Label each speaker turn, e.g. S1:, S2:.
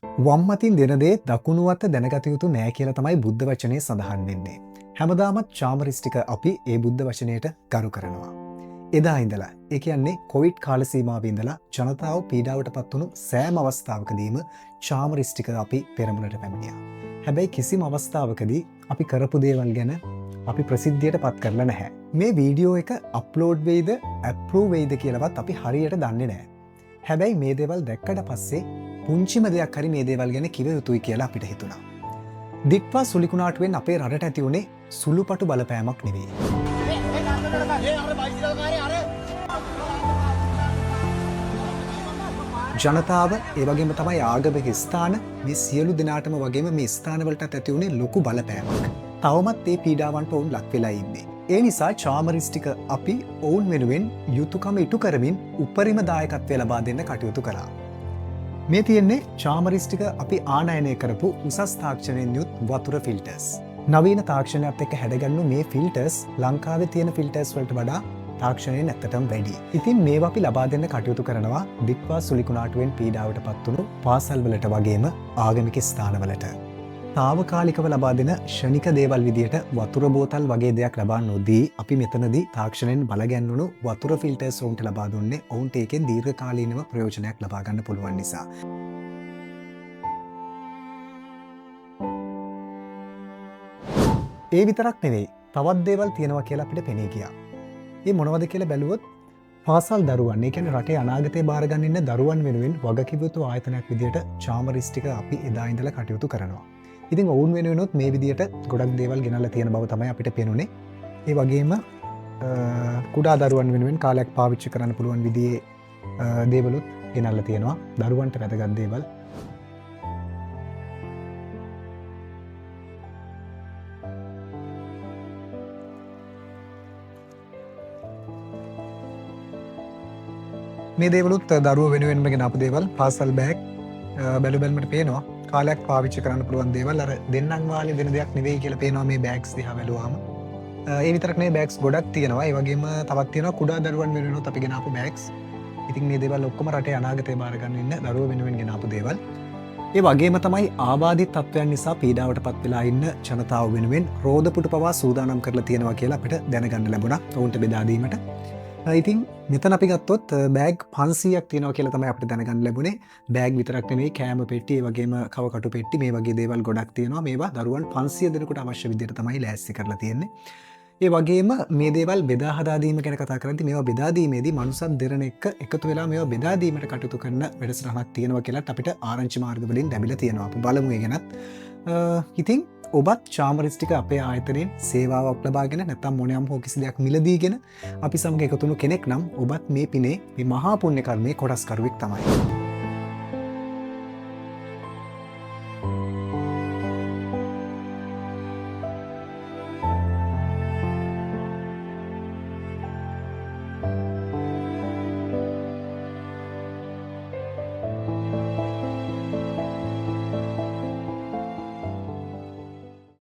S1: වම් අතින් දෙන දේ දකුණු අත දැනගත යුතු නෑ කියලා තමයි බුද්ධ වචනේ සඳහන් වෙන්නේ. හැමදාමත් චාමරිස්ටික අපි ඒ බුද්ධ වචනයට ගරු කරනවා. එදා ඉඳලා ඒ කියන්නේ කොවිඩ් කාල සීමාවේ ඉඳලා ජනතාව පීඩාවට පත්වුණු සෑම අවස්ථාවකදීම චාමරිස්ටික අපි පෙරමුණට පැමිණියා. හැබැයි කිසිම අවස්ථාවකදී අපි කරපු දේවල් ගැන අපි ප්‍රසිද්ධියට පත් කරලා නැහැ. මේ වීඩියෝ එක අප්ලෝඩ් වෙයිද ඇප්රූව් වෙයිද කියලාවත් අපි හරියට දන්නේ නැහැ. හැබැයි මේ දේවල් දැක්කට පස්සේ පුංචිම දෙයක් හරි මේ දේවල් ගැන කිව යුතුයි කියලා අපිට හිතුණා. දික්වා සුලිකුණාටුවෙන් අපේ රටට ඇති වුණේ සුළුපටු බලපෑමක් නෙවෙයි. ජනතාව ඒ වගේම තමයි ආගමික ස්ථාන මේ සියලු දෙනාටම වගේම මේ ස්ථානවලටත් ඇති වුණේ ලොකු බලපෑමක්. තවමත් ඒ පීඩාවන්ට ඔවුන් ලක් වෙලා ඉන්නේ. ඒ නිසා චාමරිස්ටික අපි ඔවුන් වෙනුවෙන් යුතුයකම ඉටු කරමින් උපරිම දායකත්වය ලබා දෙන්න කටයුතු කළා. මේ තියෙන්නේ චාමරිස්ටික අපි ආනයනය කරපු උසස් තාක්ෂණයෙන් යුත් වතුර ෆිල්ටර්ස්. නවීන තාක්ෂණයත් එක්ක හැඩගන්නු මේ ෆිල්ටර්ස් ලංකාවේ තියෙන ෆිල්ටර්ස් වලට වඩා තාක්ෂණයෙන් ඇත්තටම වැඩි. ඉතින් මේවා අපි ලබා දෙන්න කටයුතු කරනවා දික්වා සුලිකුණාටුවෙන් පීඩාවට පත්වුණු පාසල් වලට වගේම ආගමික ස්ථානවලට. තාවකාලිකව ලබා දෙන ෂණික දේවල් විදියට වතුර බෝතල් වගේ දෙයක් ලබා නොදී අපි මෙතනදී තාක්ෂණයෙන් බලගැන්වුණු වතුර ෆිල්ටර්ස් වුන්ට ලබා දුන්නේ ඔවුන්ට ඒකෙන් දීර්ඝකාලීනව ප්‍රයෝජනයක් ලබා ගන්න පුළුවන් නිසා. ඒ විතරක් නෙවෙයි තවත් දේවල් තියෙනවා කියලා අපිට පෙනී ගියා. ඒ මොනවද කියලා බැලුවොත් පාසල් දරුවන්, ඒ කියන්නේ රටේ අනාගතය බාරගන්න ඉන්න දරුවන් වෙනුවෙන් වගකිව යුතු ආයතනයක් විදියට චාමරිස්ටික අපි එදා ඉඳලා කටයුතු කරනවා. ඉතින් ඔවුන් වෙනුවෙනුත් මේ විදියට ගොඩක් දේවල් ගෙනල්ලා තියෙන බව තමයි අපිට පේනුනේ. ඒ වගේම කුඩා දරුවන් වෙනුවෙන් කාලයක් පාවිච්චි කරන්න පුළුවන් විදිහේ දේවලුත් ගෙනල්ලා තියෙනවා. දරුවන්ට වැදගත් දේවල්. මේ දේවලුත් දරුවෝ වෙනුවෙන්ම ගෙන අපු දේවල්. පාසල් බෑග් බැලු බැලමට පේනවා කාලයක් පාවිච්චි කරන්න පුළුවන් දේවල්. අර දෙන්නම් වාලේ දෙන දෙයක් නෙවෙයි කියලා පේනවා මේ බෑග්ස් දිහා බැලුවාම. ඒ විතරක් නෙවෙයි බෑග්ස් ගොඩක් තියෙනවා. ඒ වගේම තවත් තියෙනවා කුඩා දරුවන් වෙනුවෙනුත් අපි ගෙන ආපු බෑග්ස්. ඉතින් මේ දේවල් ඔක්කොම රටේ අනාගතය බාර ගන්න ඉන්න දරුවෝ වෙනුවෙන් ගෙන ආපු දේවල්. ඒ වගේම තමයි ආබාධිත තත්ත්වයන් නිසා පීඩාවට පත් වෙලා ඉන්න ජනතාව වෙනුවෙන් රෝදපුටු පවා සූදානම් කරලා තියෙනවා කියලා අපිට දැනගන්න ලැබුණා ඔවුන්ට බෙදා දීමට. ඉතින් මෙතන අපි ගත්තොත් බෑග් 500ක් තියෙනවා කියලා තමයි අපිට දැනගන්න ලැබුණේ. බෑග් විතරක් නෙවෙයි කෑම පෙට්ටි, ඒ වගේම කවකටු පෙට්ටි, මේ වගේ දේවල් ගොඩක් තියෙනවා. මේවා දරුවන් 500 දෙනෙකුට අවශ්‍ය විදිහට තමයි ලෑස්ති කරලා තියෙන්නේ. ඒ වගේම මේ දේවල් බෙදා හදා දීම ගැන කතා කරද්දී මේවා බෙදා දීමේදී මනුස්සත් දෙරණ එක්ක එකතු වෙලා මේවා බෙදා දීමට කටයුතු කරන වැඩසටහනක් තියෙනවා කියලාත් අපිට ආරංචි මාර්ග වලින් ලැබිලා තියෙනවා. අපි බලමු ඒ ගැනත්. ඉතින් ඔබත් චාමරිස්ටික අපේ ආයතනයෙන් සේවාවක් ලබාගෙන නැත්නම් මොනියම් හෝ කිසි දෙයක් මිලදීගෙන අපි සමග එකතු වුණු කෙනෙක් නම් ඔබත් මේ පිනේ මේ මහා පුණ්‍ය කර්මයේ කොටස්කරුවෙක් තමයි.